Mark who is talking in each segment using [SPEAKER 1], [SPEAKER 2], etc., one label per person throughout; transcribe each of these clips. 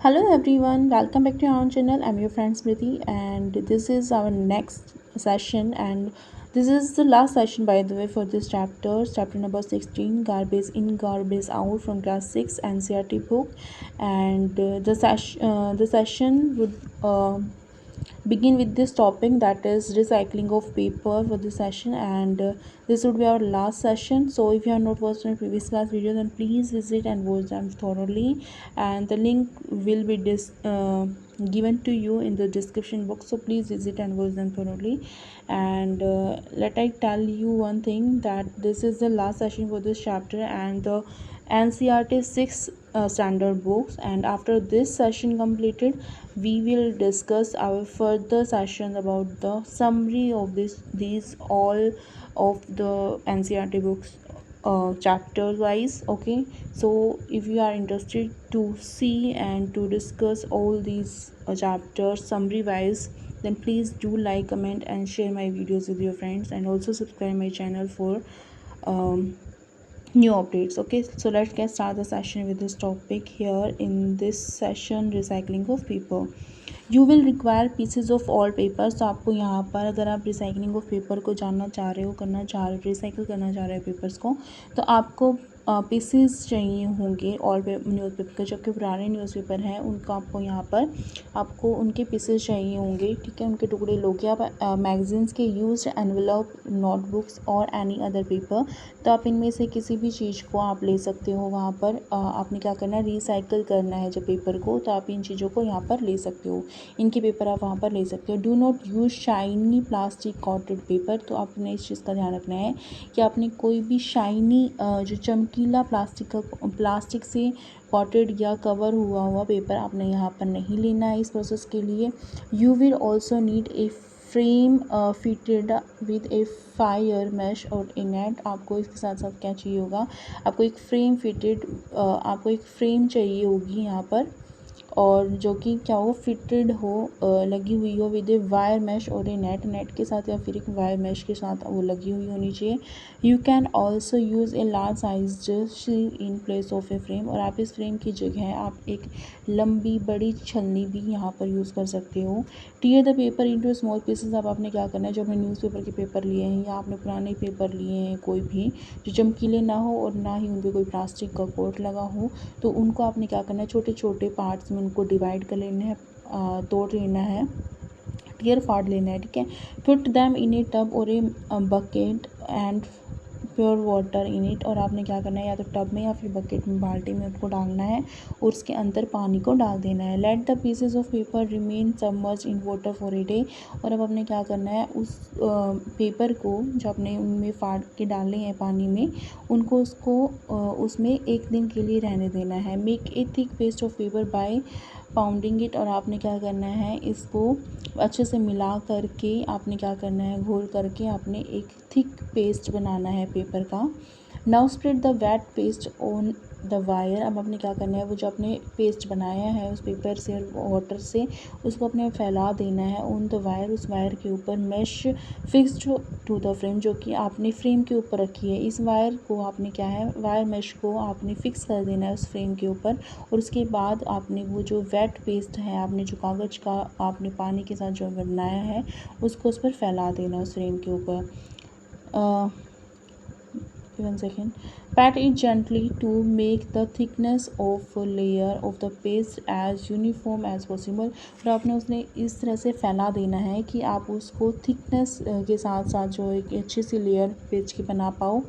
[SPEAKER 1] Hello everyone, welcome back to our channel. I'm your friend Smriti, and this is our next session. And this is the last session, by the way, for this chapter number 16, Garbage in, Garbage Out from Class 6 NCERT book. And the session would begin with this topic, that is recycling of paper, for this session. And this would be our last session. So if you have not watched my previous class video, then please visit and watch them thoroughly, and the link will be given to you in the description box, so please visit and watch them thoroughly. And let I tell you one thing, that this is the last session for this chapter and the NCERT 6 standard books. And after this session completed, we will discuss our further sessions about the summary of these all of the NCERT books chapter wise. Okay, so if you are interested to see and to discuss all these chapters summary wise, then please do like, comment and share my videos with your friends, and also subscribe my channel for um, new updates. Okay, so let's get start the session with this topic. Here in this session, recycling of paper, you will require pieces of all papers. तो आपको यहाँ पर, अगर आप recycling of paper को जानना चाह रहे हो, करना चाह रहे हो, रिसाइकिल करना चाह रहे हो पेपर्स को, तो आपको पीसेस चाहिए होंगे ऑल न्यूज़पेपर के। जो कि पुराने न्यूज़पेपर हैं उनका आपको यहाँ पर आपको उनके पीसेस चाहिए होंगे, ठीक है, उनके टुकड़े लोगे आप। मैगजीन्स के यूज्ड एनवेलप, नोटबुक्स और एनी अदर पेपर, तो आप इनमें से किसी भी चीज़ को आप ले सकते हो। वहाँ पर आपने क्या करना है, रिसाइकिल करना है जब पेपर को, तो आप इन चीज़ों को यहाँ पर ले सकते हो, इनके पेपर आप वहाँ पर ले सकते हो। Do not use shiny plastic coated paper, तो आपने इस चीज़ का ध्यान रखना है कि आपने कोई भी शाइनी जो चमकीला प्लास्टिक से कॉटेड या कवर हुआ पेपर आपने यहाँ पर नहीं लेना है इस प्रोसेस के लिए। You will also need a frame fitted with a wire mesh और ए नेट। आपको इसके साथ साथ क्या चाहिए होगा, आपको एक फ्रेम फिटेड आपको एक फ्रेम चाहिए होगी यहाँ पर, और जो कि क्या हो, फिटेड हो, लगी हुई हो विद ए वायर मैश और ए नेट के साथ, या फिर एक वायर मैश के साथ वो लगी हुई होनी चाहिए। You can also use a large size sheet in place of a frame, और आप इस फ्रेम की जगह आप एक लंबी बड़ी छलनी भी यहाँ पर यूज़ कर सकते हो। Tier the paper into small pieces. अब आपने क्या करना है, जो अपने न्यूज़पेपर के पेपर लिए हैं या आपने पुराने पेपर लिए हैं कोई भी, जो चमकीले ना हो और ना ही उन पर कोई प्लास्टिक का कोट लगा हो, तो उनको आपने क्या करना है, छोटे छोटे पार्ट्स में उनको डिवाइड कर लेना है, तोड़ लेना है, टीयर फाड़ लेना है, ठीक है। Put them in a tub और a bucket and pure water in it, और आपने क्या करना है, या तो टब में या फिर बकेट में, बाल्टी में उनको डालना है और उसके अंदर पानी को डाल देना है। Let the pieces of paper remain submerged in water for a day, और अब आपने क्या करना है, उस पेपर को जो आपने उनमें फाड़ के डाले हैं पानी में, उनको उसमें एक दिन के लिए रहने देना है। Make a thick paste of paper by pounding it, और आपने क्या करना है, इसको अच्छे से मिला करके आपने क्या करना है, घोल करके आपने एक थिक पेस्ट बनाना है पेपर का। Now spread the wet paste on the wire. अब आपने क्या करना है, वो जो आपने पेस्ट बनाया है उस पेपर से और वाटर से, उसको अपने फैला देना है ऑन द वायर, उस वायर के ऊपर। Mesh fixed to the frame, जो कि आपने फ्रेम के ऊपर रखी है, इस वायर को आपने क्या है, वायर मैश को आपने फिक्स कर देना है उस फ्रेम के ऊपर। और उसके बाद आपने वो जो वेट पेस्ट है, आपने जो कागज़ का आपने पानी के साथ जो बनाया है, उसको उस पर फैला देना उस फ्रेम के ऊपर। 1 second. Pat it gently to make the thickness of layer of the paste as uniform as possible. और आपने उसने इस तरह से फैला देना है कि आप उसको थिकनेस के साथ साथ जो एक अच्छी सी लेयर पेस्ट की बना पाओ,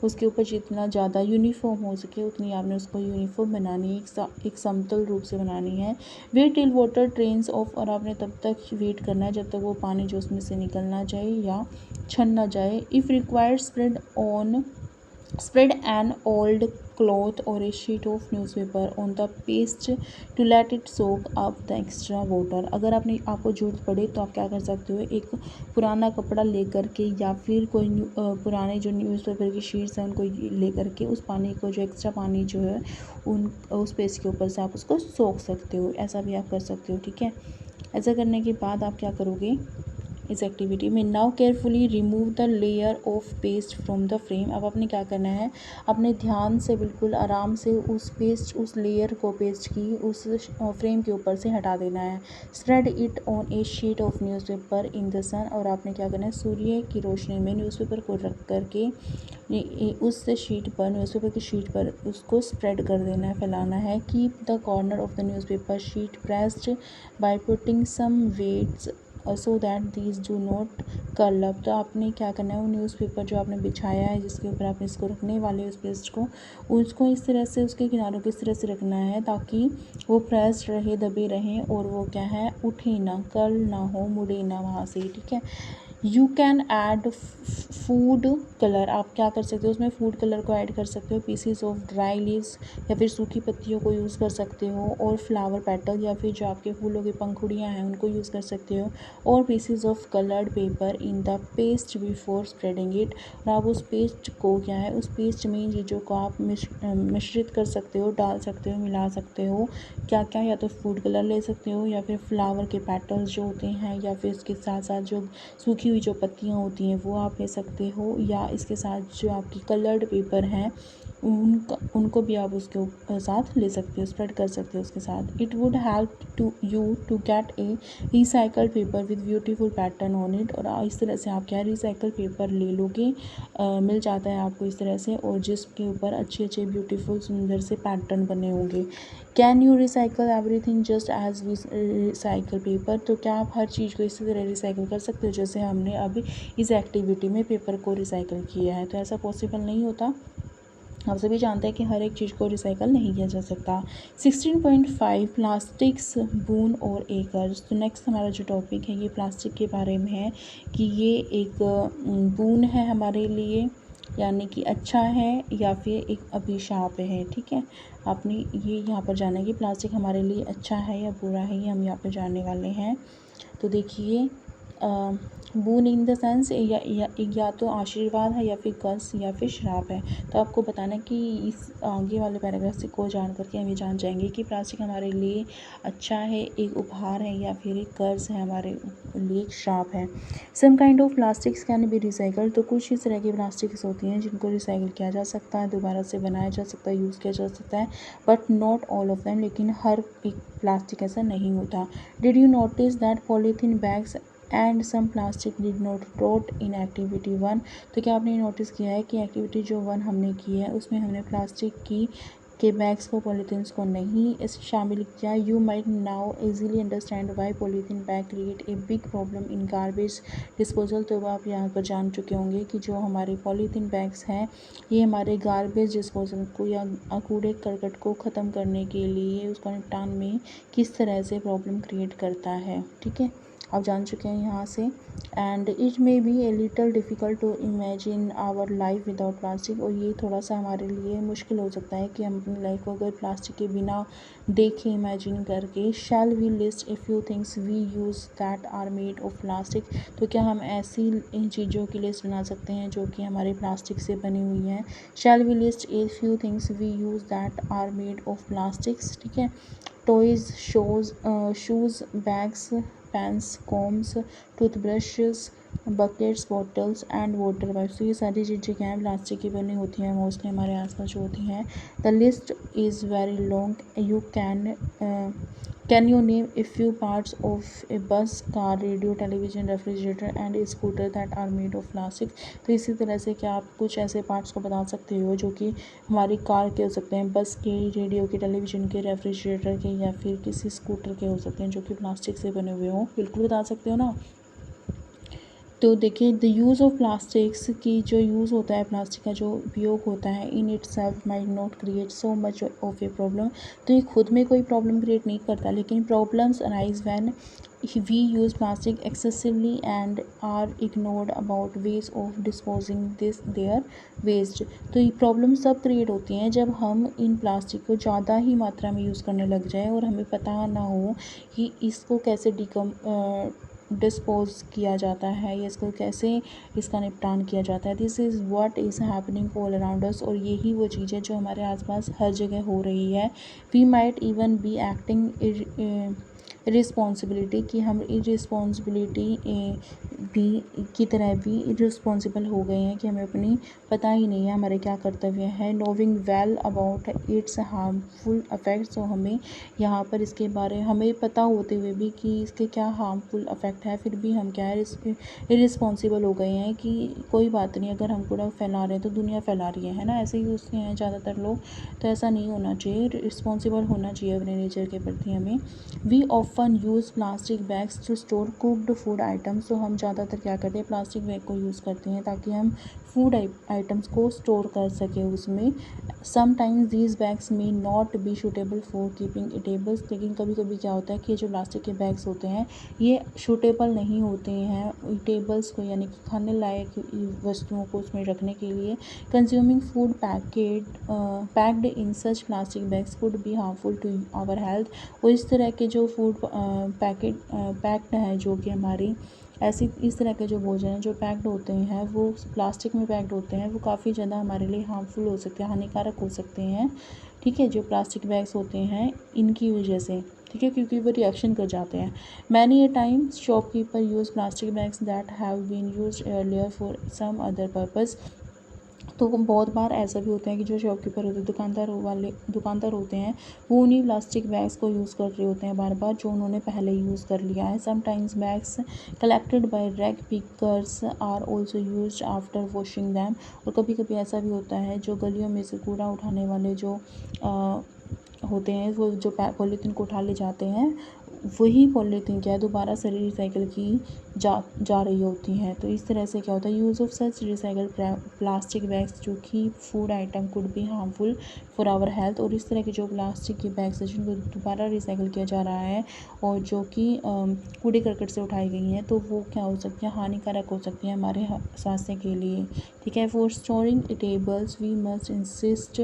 [SPEAKER 1] उसके ऊपर जितना ज़्यादा यूनिफॉर्म हो सके उतनी आपने उसको यूनिफॉर्म बनानी है, एक समतल रूप से बनानी है। Wait till water drains off, और आपने तब तक वेट करना है जब तक वो पानी जो उसमें से निकलना जाए या छन ना जाए। If required spread an old cloth or a sheet of newspaper on the paste to let it soak up the extra water। अगर आपको ज़रूरत पड़े तो आप क्या कर सकते हो, एक पुराना कपड़ा लेकर के या फिर कोई पुराने जो न्यूज़पेपर की शीट्स हैं उनको लेकर के उस पानी को, जो एक्स्ट्रा पानी जो है उस पेस्ट के ऊपर से आप उसको सोख सकते हो, ऐसा भी आप कर सकते हो, ठीक है। ऐसा करने के बाद आप क्या करोगे, इस एक्टिविटी में। Now carefully remove the layer of paste from the frame. अब आपने क्या करना है, अपने ध्यान से बिल्कुल आराम से उस लेयर को पेस्ट की उस फ्रेम के ऊपर से हटा देना है। Spread it on a sheet of newspaper in the sun. और आपने क्या करना है, सूर्य की रोशनी में न्यूज़पेपर को रख करके उस शीट पर, न्यूज़पेपर की शीट पर उसको स्प्रेड कर देना है, फैलाना है। Keep the corner of the newspaper sheet pressed by putting some weights so that these do not curl up. तो आपने क्या करना है, वो न्यूज़पेपर जो आपने बिछाया है, जिसके ऊपर आप इसको रखने वाले उस पेस्ट को, उसको इस तरह से उसके किनारों को इस तरह से रखना है ताकि वो प्रेस्ड रहे, दबे रहें, और वो क्या है, उठे ना, कर्ल ना हो, मुड़े ना वहाँ से। ठीक है। You can add food colour. आप क्या कर सकते हो, उसमें फूड कलर को ऐड कर सकते हो। पीसीज ऑफ ड्राई लीव्स, या फिर सूखी पत्तियों को यूज़ कर सकते हो। और फ्लावर पेटल, या फिर जो आपके फूलों की पंखुड़ियाँ हैं उनको यूज़ कर सकते हो। और PCs of coloured paper in the paste before spreading it. और आप उस पेस्ट को क्या है, उस पेस्ट में इन चीज़ों को आप मिश्रित कर सकते हो, डाल सकते हो, मिला सकते हो। क्या क्या, या तो फूड कलर ले सकते हो, या फिर फ्लावर के पेटल्स जो होते हैं, या फिर इसके साथ साथ जो सूखी हुई जो पत्तियाँ होती हैं वो आप ले सकते हो, या इसके साथ जो आपकी कलर्ड पेपर हैं उनको भी आप उसके साथ ले सकते हो, स्प्रेड कर सकते हो उसके साथ। It would help to you to get a recycled paper with beautiful pattern on it. और इस तरह से आप क्या, रिसाइकल पेपर ले लोगे, मिल जाता है आपको इस तरह से, और जिसके ऊपर अच्छे अच्छे ब्यूटीफुल सुंदर से पैटर्न बने होंगे। Can you recycle everything just as we recycle paper. तो क्या आप हर चीज़ को इसी तरह रिसाइकल कर सकते हो जैसे हमने अभी इस एक्टिविटी में पेपर को रिसाइकल किया है। तो ऐसा पॉसिबल नहीं होता। आप सभी जानते हैं कि हर एक चीज़ को रिसाइकल नहीं किया जा सकता। 16.5 प्लास्टिक्स बून और एकर्स। तो नेक्स्ट हमारा जो टॉपिक है ये प्लास्टिक के बारे में है कि ये एक बून है हमारे लिए, यानी कि अच्छा है, या फिर एक अभिशाप है। ठीक है, आपने ये यहाँ पर जाना है कि प्लास्टिक हमारे लिए अच्छा है या बुरा है, ये हम यहाँ पर जानने वाले हैं। तो देखिए, बून इन द सेंस या तो आशीर्वाद है, या फिर कर्स, या फिर श्राप है। तो आपको बताना है कि इस आगे वाले पैराग्राफ से को जान करके हम ये जान जाएंगे कि प्लास्टिक हमारे लिए अच्छा है, एक उपहार है, या फिर एक कर्ज है, हमारे लिए एक श्राप है। Some kind of plastics can be recycled. तो कुछ इस तरह की प्लास्टिक्स होती हैं जिनको रिसाइकिल किया जा सकता है, दोबारा से बनाया जा सकता है, यूज़ किया जा सकता है, but not all of them. लेकिन हर एक प्लास्टिक ऐसा नहीं होता। Did you notice that polythene bags and some plastic did not rot in activity 1। तो क्या आपने नोटिस किया है कि एक्टिविटी जो 1 हमने की है उसमें हमने प्लास्टिक की के बैग्स को, पॉलीथीन्स को नहीं इस शामिल किया। You might now easily understand why polythene bag create a big problem in garbage disposal. तो आप यहाँ पर जान चुके होंगे कि जो हमारे पॉलीथीन बैग्स हैं ये हमारे गार्बेज डिस्पोजल को या कूड़े करकट को ख़त्म करने के लिए, उसको निपटान में किस तरह से प्रॉब्लम क्रिएट करता है। ठीक है, आप जान चुके हैं यहाँ से। And it may be a little difficult to imagine our life without plastic. और ये थोड़ा सा हमारे लिए मुश्किल हो सकता है कि हम अपनी लाइफ को अगर प्लास्टिक के बिना देखें, इमेजिन करके। Shall we list a few things we use that are made of plastic. तो क्या हम ऐसी इन चीज़ों की लिस्ट बना सकते हैं जो कि हमारे प्लास्टिक से बनी हुई हैं। Shall we list a few things we use that are made of plastics. ठीक है, toys, shoes, bags, pens, combs, toothbrushes, buckets, bottles and water pipes. तो ये सारी चीज़ें क्या हैं, प्लास्टिक की बनी होती हैं, मोस्टली हमारे आसपास जो होती हैं। The list is very long. You can you name a few parts of a bus, car, radio, television, refrigerator and scooter that are made of plastic. तो इसी तरह से क्या आप कुछ ऐसे पार्ट्स को बता सकते हो जो कि हमारी कार के हो सकते हैं, बस के, रेडियो के, टेलीविजन के, रेफ्रिजरेटर के, या फिर किसी स्कूटर के हो सकते हैं जो कि प्लास्टिक से बने हुए हों। बिल्कुल बता सकते हो ना। तो देखिए, द यूज़ ऑफ प्लास्टिक्स की जो यूज़ होता है, प्लास्टिक का जो उपयोग होता है, in it self might not create so much of a problem. तो ये खुद में कोई प्रॉब्लम क्रिएट नहीं करता, लेकिन problems arise when we use plastic excessively and are ignored about ways of disposing this their waste. तो ये प्रॉब्लम सब क्रिएट होती हैं जब हम इन प्लास्टिक को ज़्यादा ही मात्रा में यूज़ करने लग जाएँ और हमें पता ना हो कि इसको कैसे डिस्पोज किया जाता है, या इसको कैसे इसका निपटान किया जाता है। This is what is happening all around us. और यही वो चीज़ है जो हमारे आसपास हर जगह हो रही है। We might even be acting responsibility, कि हम इरिस्पॉन्सिबिलिटी भी की तरह भी इररिस्पॉन्सिबल हो गए हैं कि हमें अपनी पता ही नहीं है हमारे क्या कर्तव्य है। नोविंग well about it's harmful effects, तो हमें यहाँ पर इसके बारे हमें पता होते हुए भी कि इसके क्या हार्मफुल इफ़ेक्ट है, फिर भी हम क्या है इररिस्पॉन्सिबल हो गए हैं कि कोई बात नहीं, अगर हम कूड़ा फैला रहे हैं तो दुनिया फैला रही है ना, ऐसे ही सोचते हैं ज़्यादातर लोग। तो ऐसा नहीं होना चाहिए, रिस्पॉन्सिबल होना चाहिए अपने नेचर के प्रति हमें। We often use plastic bags to store cooked food items, तो हम ज़्यादातर क्या करते हैं प्लास्टिक बैग को यूज़ करते हैं ताकि हम फूड आइटम्स को स्टोर कर सकें उसमें। Sometimes these bags may not be suitable for keeping eatables, लेकिन कभी कभी क्या होता है कि जो प्लास्टिक के बैग्स होते हैं ये सूटेबल नहीं होते हैं ईटेबल्स को, यानी कि खाने लायक वस्तुओं को उसमें रखने के लिए। Consuming food packed in such plastic bags could be harmful to our health, और इस तरह के जो फूड पैक्ड है जो कि हमारी ऐसी इस तरह के जो भोजन हैं जो पैक्ड होते हैं वो प्लास्टिक में पैक्ड होते हैं, वो काफ़ी ज़्यादा हमारे लिए हार्मफुल हो सकते हैं, हानिकारक हो सकते हैं। ठीक है, जो प्लास्टिक बैग्स होते हैं इनकी वजह से, ठीक है, क्योंकि वो रिएक्शन कर जाते हैं। Many a times shopkeeper use plastic bags that have been used earlier for some other purpose, तो बहुत बार ऐसा भी होता है कि जो शॉपकीपर होते हैं दुकानदार होते हैं वो उन्हीं प्लास्टिक बैग्स को यूज़ कर रहे होते हैं बार बार, जो उन्होंने पहले यूज़ कर लिया है। Sometimes bags collected by rag pickers are also used after washing them, और कभी कभी ऐसा भी होता है जो गलियों में से कूड़ा उठाने वाले जो होते हैं वो जो पॉलीथीन को उठा ले जाते हैं, वही पॉलीथीन क्या है दोबारा से रिसाइकिल की जा रही होती हैं। तो इस तरह से क्या होता है use of such recycle plastic bags जो कि food item could be harmful for our health, और इस तरह के जो प्लास्टिक के बैग्स हैं जिनको दोबारा रिसाइकिल किया जा रहा है और जो कि कूड़े करकट से उठाई गई हैं, तो वो क्या हो सकती है हानिकारक हो सकती हैं हमारे स्वास्थ्य के लिए। ठीक है, for storing tables we must insist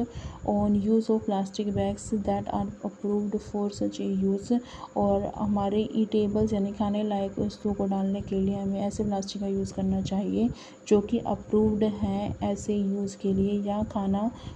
[SPEAKER 1] on use of plastic bags that are approved for such a use, और हमारे ईटेबल्स यानी खाने लायक वस्तुओं को डालने के लिए हमें ऐसे प्लास्टिक का यूज़ करना चाहिए जो कि अप्रूव्ड हैं ऐसे यूज़ के लिए, या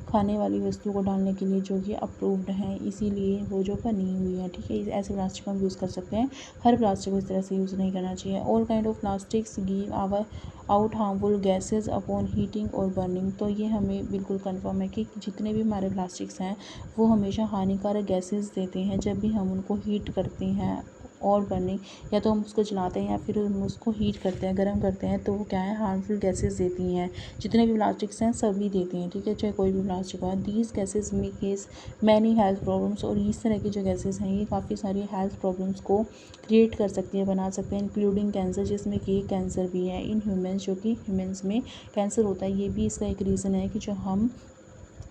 [SPEAKER 1] खाने वाली वस्तुओं को डालने के लिए जो कि अप्रूव्ड हैं, इसीलिए वो जो बनी हुई है। ठीक है, ऐसे प्लास्टिक का हम यूज़ कर सकते हैं, हर प्लास्टिक को इस तरह से यूज़ नहीं करना चाहिए। All kind of plastics give out harmful gases upon heating और बर्निंग, तो ये हमें बिल्कुल कन्फर्म है कि जितने भी हमारे प्लास्टिक्स हैं वो हमेशा हानिकारक गैसेस देते हैं जब भी हम उनको हीट करते हैं और बर्निंग, या तो हम उसको जलाते हैं या फिर हम उसको हीट करते हैं, गर्म करते हैं, तो वो क्या है हार्मफुल गैसेस देती हैं। जितने भी प्लास्टिक्स हैं सभी देते हैं, ठीक है, चाहे कोई भी प्लास्टिक हो। दीज गैसेज में केस मैनी हेल्थ प्रॉब्लम्स, और इस तरह की जो गैसेज हैं ये काफ़ी सारी हेल्थ प्रॉब्लम्स को क्रिएट कर सकती है, बना सकते हैं, इंक्लूडिंग कैंसर, जिसमें कि कैंसर भी है इन ह्यूमन्स, जो कि ह्यूमन्स में कैंसर होता है, ये भी इसका एक रीज़न है कि जो हम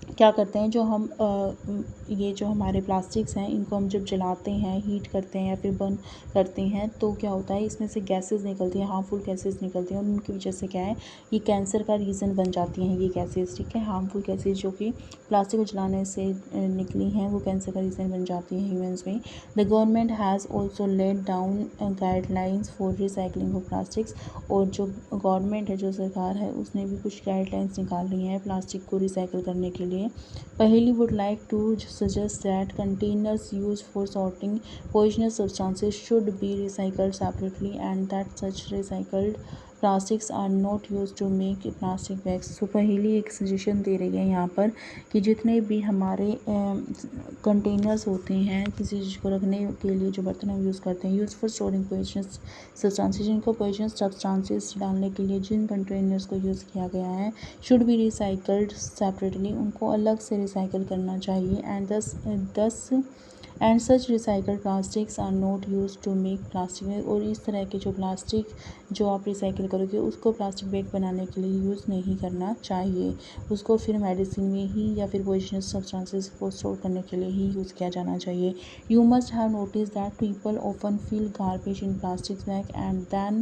[SPEAKER 1] क्या करते हैं, जो हम ये जो हमारे प्लास्टिक्स हैं इनको हम जब जलाते हैं, हीट करते हैं या फिर बर्न करते हैं, तो क्या होता है इसमें से गैसेस निकलती हैं, हार्मफुल गैसेस निकलती हैं, और उनकी वजह से क्या है ये कैंसर का रीज़न बन जाती हैं ये गैसेस। ठीक है, हार्मफुल गैसेस जो कि प्लास्टिक को जलाने से निकली हैं वो कैंसर का रीज़न बन जाती हैं ह्यूमन्स में। The government has also laid down guidelines for recycling of plastics, और जो गवर्नमेंट है, जो सरकार है, उसने भी कुछ गाइडलाइंस निकाली हैं प्लास्टिक को रिसाइकिल करने के लिए। पहली would like to suggest that containers used for sorting poisonous substances should be recycled separately and that such recycled plastics are not used to make plastic bags। तो पहली एक सजेशन दे रही है यहाँ पर कि जितने भी हमारे कंटेनर्स होते हैं किसी चीज़ को रखने के लिए, जो बर्तन हम यूज़ करते हैं, use for storing poisonous substances, जिनको पोइजनस सब्सटेंसेस डालने के लिए जिन कंटेनर्स को यूज़ किया गया है, शुड बी रिसाइकल्ड सेपरेटली, उनको अलग से रिसाइकल करना चाहिए। And such recycled plastics are not use to make plastic, और इस तरह के जो प्लास्टिक जो आप रिसाइकिल करोगे उसको प्लास्टिक बैग बनाने के लिए यूज़ नहीं करना चाहिए, उसको फिर मेडिसिन में ही या फिर पॉइजनस सब्सटेंसेस को स्टोर करने के लिए ही यूज़ किया जाना चाहिए। You must have notice that people often fill garbage in plastic bag and then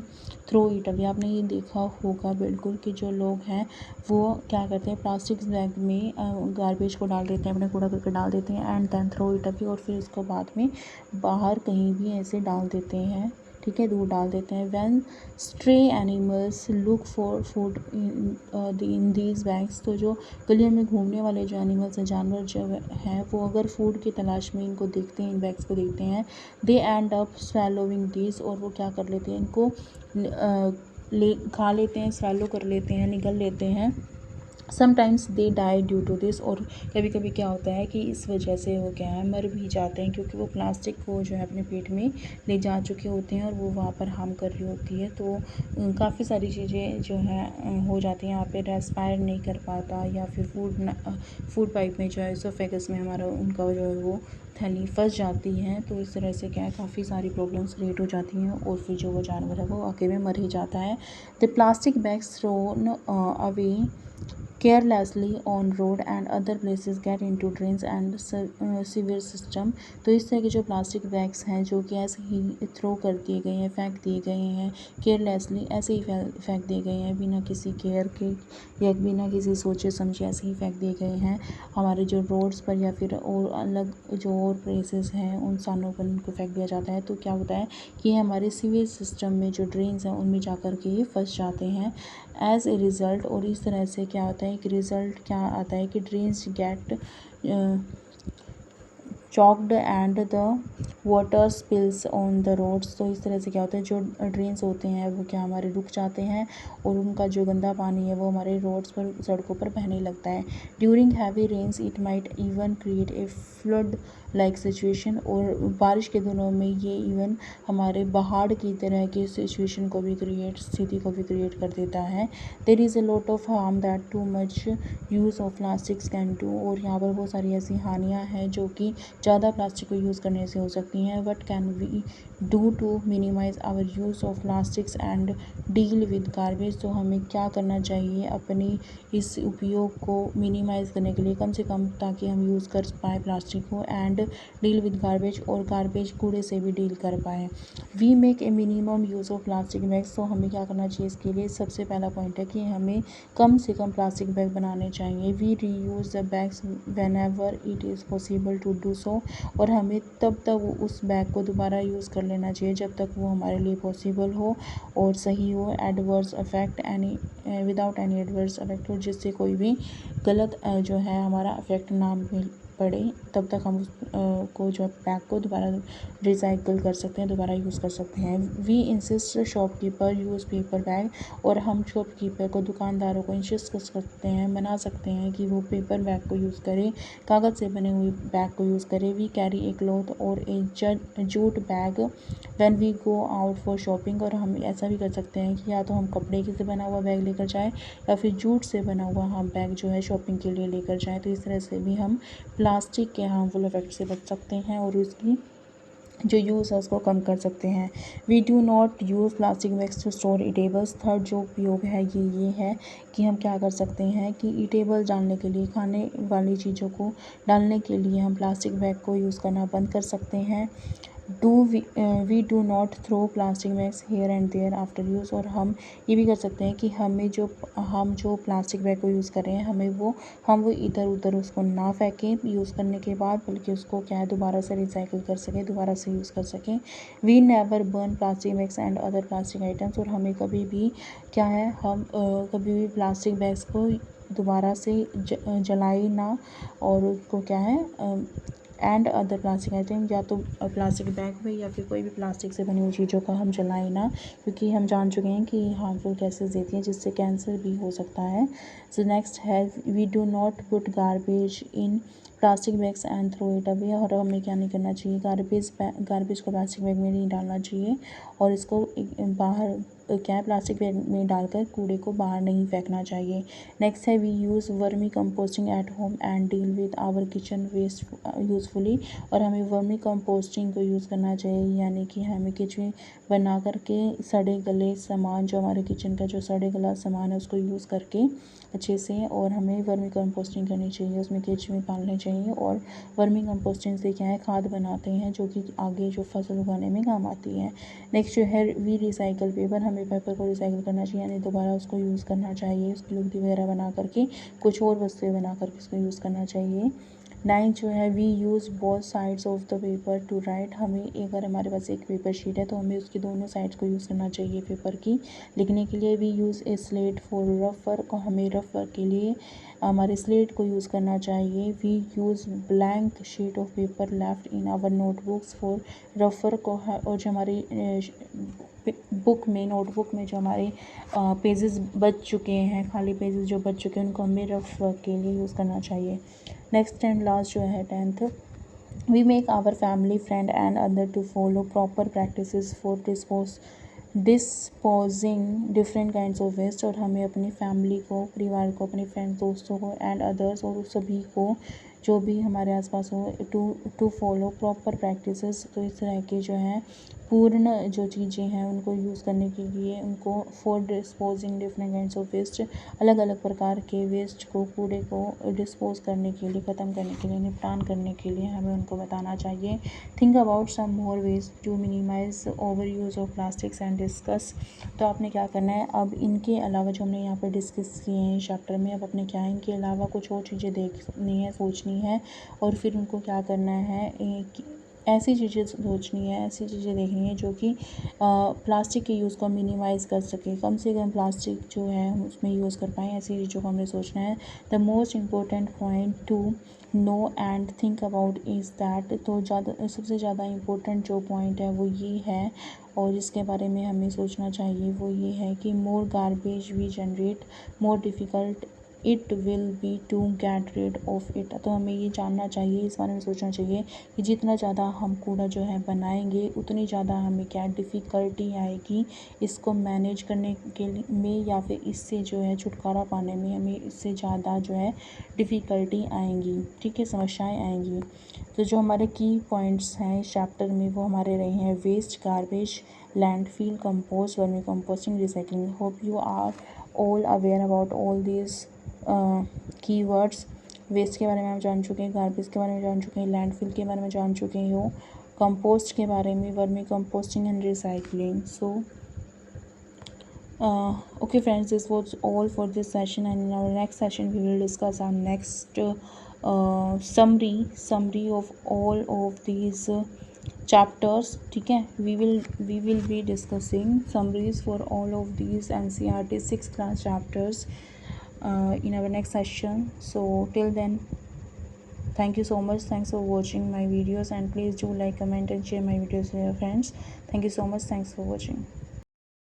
[SPEAKER 1] throw it away. आपने ये देखा होगा बिल्कुल कि जो लोग हैं वो क्या करते हैं प्लास्टिक बैग में गार्बेज को डाल देते हैं, अपने कूड़ा करके डाल देते हैं, and then throw it away, और फिर उसको बाद में बाहर कहीं भी ऐसे डाल देते हैं, ठीक है, दूर डाल देते हैं। When stray animals look for food in these bags, तो जो गलियों में घूमने वाले जो एनिमल्स हैं, जानवर जो हैं, वो अगर फूड की तलाश में इनको देखते हैं, इन बैग्स को देखते हैं, दे एंड अप स्वेलोइंग दीज, और वो क्या कर लेते हैं इनको खा लेते हैं, swallow कर लेते हैं, निगल लेते हैं। Sometimes they die due to this, और कभी कभी क्या होता है कि इस वजह से वो क्या है मर भी जाते हैं, क्योंकि वो प्लास्टिक को जो है अपने पेट में ले जा चुके होते हैं और वो वहाँ पर हार्म कर रही होती है। तो काफ़ी सारी चीज़ें जो है हो जाती हैं, यहाँ पे रेस्पायर नहीं कर पाता, या फिर फूड पाइप में जो है इसोफेगस में हमारा उनका जो है वो थैली फंस जाती है। तो इस तरह से क्या है काफ़ी सारी प्रॉब्लम्स क्रिएट हो जाती हैं, और फिर जो वो जानवर है वो वाकई में मर ही जाता है। The plastic bags thrown away carelessly on road and other places get into drains and sewer system. तो इस तरह के जो प्लास्टिक बैग्स हैं जो कि ऐसे ही थ्रो कर दिए गए हैं, फेंक दिए गए हैं केयरलेसली, ऐसे ही फेंक दिए गए हैं बिना किसी केयर के या बिना किसी सोचे समझे ऐसे ही फेंक दिए गए हैं हमारे जो रोड्स पर, या फिर और अलग जो और प्लेसेस हैं उन स्थानों पर उनको फेंक दिया जाता है। तो क्या होता है कि हमारे सीवेज सिस्टम में जो ड्रेन्स हैं उनमें जा कर के ये फंस जाते हैं एज ए रिज़ल्ट। और इस तरह से क्या होता है कि रिज़ल्ट क्या आता है कि drains get choked and the water spills on the roads. तो इस तरह से क्या होता है जो ड्रेन्स होते हैं वो क्या हमारे रुक जाते हैं, और उनका जो गंदा पानी है वो हमारे रोड्स पर, सड़कों पर बहने लगता है। During heavy rains it might even create a flood like situation, और बारिश के दिनों में ये इवन हमारे पहाड़ की तरह की सिचुएशन को भी स्थिति को भी क्रिएट कर देता है। There is a lot of harm that too much use of plastics can do, और यहाँ पर बहुत सारी ऐसी हानियाँ हैं जो कि ज़्यादा प्लास्टिक को यूज़ करने से हो सकती हैं। What can we do to minimise our use of plastics and deal with garbage. तो हमें क्या करना चाहिए अपनी इस उपयोग को मिनिमाइज़ करने के लिए, कम से कम, ताकि हम यूज़ कर पाएँ प्लास्टिक को, एंड डील विद गार्बेज, और गार्बेज कूड़े से भी डील कर पाएँ। We make a minimum use of plastic bags. तो हमें क्या करना चाहिए इसके लिए, सबसे पहला पॉइंट है कि हमें कम से कम प्लास्टिक बैग बनाने चाहिए। We reuse the bags whenever it is possible to do so, और हमें तब तक उस बैग को दोबारा यूज़ कर लेना चाहिए जब तक वो हमारे लिए पॉसिबल हो और सही हो, adverse affect any without any adverse affect हो, जिससे कोई भी गलत जो है हमारा अफेक्ट ना मिल पड़े, तब तक हम उस को जो बैग को दोबारा रिसाइकल कर सकते हैं, दोबारा यूज़ कर सकते हैं। We insist shopkeeper use paper bag, और हम शॉपकीपर को, दुकानदारों को इंसिस्ट कर सकते हैं, मना सकते हैं कि वो पेपर बैग को यूज़ करें, कागज़ से बने हुए बैग को यूज़ करें। वी कैरी ए क्लॉथ और a jute bag when we go out for shopping, और हम ऐसा भी कर सकते हैं कि या तो हम कपड़े से बना हुआ बैग लेकर जाएँ, या फिर जूट से बना हुआ हम बैग जो है शॉपिंग के लिए लेकर जाएँ। तो इस तरह से भी हम प्लास्टिक के हार्मफुल इफेक्ट से बच सकते हैं और उसकी जो यूज़ है उसको कम कर सकते हैं। We do not use plastic bags to store eatables. Third जो उपयोग है ये है कि हम क्या कर सकते हैं कि ईटेबल डालने के लिए, खाने वाली चीज़ों को डालने के लिए हम प्लास्टिक बैग को यूज़ करना बंद कर सकते हैं। We do not throw plastic bags here and there after use, और हम ये भी कर सकते हैं कि हम जो प्लास्टिक बैग को यूज़ कर रहे हैं हम वो इधर उधर उसको ना फेंकें यूज़ करने के बाद, बल्कि उसको क्या है दोबारा से रिसाइकिल कर सकें, दोबारा से यूज़ कर सकें। We never burn plastic bags and other plastic items, और हमें कभी भी क्या है हम कभी भी प्लास्टिक बैग्स को दोबारा से जलाए ना, और उसको क्या है एंड अदर प्लास्टिक आइटम, या तो प्लास्टिक बैग में या फिर कोई भी प्लास्टिक से बनी हुई चीज़ों का हम जलाएं ना, क्योंकि हम जान चुके हैं कि हार्मफुल गैसेस देती हैं जिससे कैंसर भी हो सकता है। सो नेक्स्ट है we do not put garbage in plastic bags and throw it away, और हमें क्या नहीं करना चाहिए, गार्बेज को प्लास्टिक बैग में नहीं डालना चाहिए, और इसको बाहर क्या है प्लास्टिक बैग में डालकर कूड़े को बाहर नहीं फेंकना चाहिए। नेक्स्ट है we use vermi composting at home and deal with our kitchen waste usefully, और हमें वर्मी कंपोस्टिंग को यूज़ करना चाहिए, यानी कि हमें किचन बना करके सड़े गले सामान, जो हमारे किचन का जो सड़े गला सामान है उसको यूज़ करके अच्छे से, और हमें वर्मी कंपोस्टिंग करनी चाहिए, उसमें केचुए पालने चाहिए, और वर्मी कंपोस्टिंग से क्या है खाद बनाते हैं जो कि आगे जो फसल उगाने में काम आती है। नेक्स्ट जो है वी रिसाइकल पेपर, हमें पेपर को रिसाइकिल करना चाहिए, यानी दोबारा उसको यूज़ करना चाहिए, उसकी लुगदी वगैरह बना करके कुछ और वस्तुएं बना करके उसको यूज़ करना चाहिए। नाइन्थ जो है we use both sides of the paper to write. हमें अगर हमारे पास एक पेपर शीट है तो हमें उसकी दोनों साइड्स को यूज़ करना चाहिए पेपर की लिखने के लिए। We use a slate for rough work, हमें रफ वर्क के लिए हमारे स्लेट को यूज़ करना चाहिए। We use blank sheet of paper left in our notebooks for rough work, और जो हमारी बुक में नोटबुक में जो हमारे पेजेस बच चुके हैं, खाली पेजेस जो बच चुके हैं, उनको हमें रफ वर्क के लिए यूज़ करना चाहिए। नेक्स्ट एंड लास्ट जो है 10th, we make our family friend and other to follow proper practices for disposing different kinds of waste, और हमें अपनी फैमिली को, परिवार को, अपने फ्रेंड्स, दोस्तों को एंड अदर्स, और सभी को जो भी हमारे आसपास हो, टू फॉलो प्रॉपर प्रैक्टिसेस, तो इस तरह के जो है पूर्ण जो चीज़ें हैं उनको यूज़ करने के लिए, उनको for disposing different kinds of waste, अलग अलग प्रकार के वेस्ट को, कूड़े को डिस्पोज करने के लिए, ख़त्म करने के लिए, निपटान करने के लिए हमें उनको बताना चाहिए। Think about some more ways to minimise over use of plastics and discuss. तो आपने क्या करना है, अब इनके अलावा जो हमने यहाँ पर डिस्कस किए हैं इस चैप्टर में, अब अपने क्या है, इनके अलावा कुछ और चीज़ें देखनी है, सोचनी है, और फिर उनको क्या करना है, ऐसी चीज़ें सोचनी है, ऐसी चीज़ें देखनी है जो कि प्लास्टिक के यूज़ को मिनिमाइज़ कर सके, कम से कम प्लास्टिक जो है हम उसमें यूज़ कर पाएँ, ऐसी चीज़ों को हमने सोचना है। The most important point to know and think about is that, तो सबसे ज़्यादा इम्पोर्टेंट जो पॉइंट है वो ये है, और जिसके बारे में हमें सोचना चाहिए वो ये है कि more garbage we generate, more difficult it will be to get rid of it. तो हमें ये जानना चाहिए, इस बारे में सोचना चाहिए कि जितना ज़्यादा हम कूड़ा जो है बनाएंगे, उतनी ज़्यादा हमें क्या डिफ़िकल्टी आएगी इसको मैनेज करने के में, या फिर इससे जो है छुटकारा पाने में हमें इससे ज़्यादा जो है डिफ़िकल्टी आएंगी, ठीक है, समस्याएं आएंगी। तो जो हमारे की पॉइंट्स हैं इस चैप्टर में वो हमारे रहे हैं waste, garbage, landfill, compost, vermi composting, recycling. Hope you are all aware about all this keywords. Waste के बारे में आप जान चुके हैं, गार्बेज के बारे में जान चुके हैं, लैंडफिल के बारे में जान चुके हो, कंपोस्ट के बारे में, vermi composting and recycling. So okay friends, this was all for this session, and in our next session we will discuss our next summary of all of these chapters, ठीक है। we will be discussing summaries for all of these NCERT 6th class chapters in our next session. So till then, thank you so much, thanks for watching my videos, and please do like, comment and share my videos with your friends. Thank you so much, thanks for watching.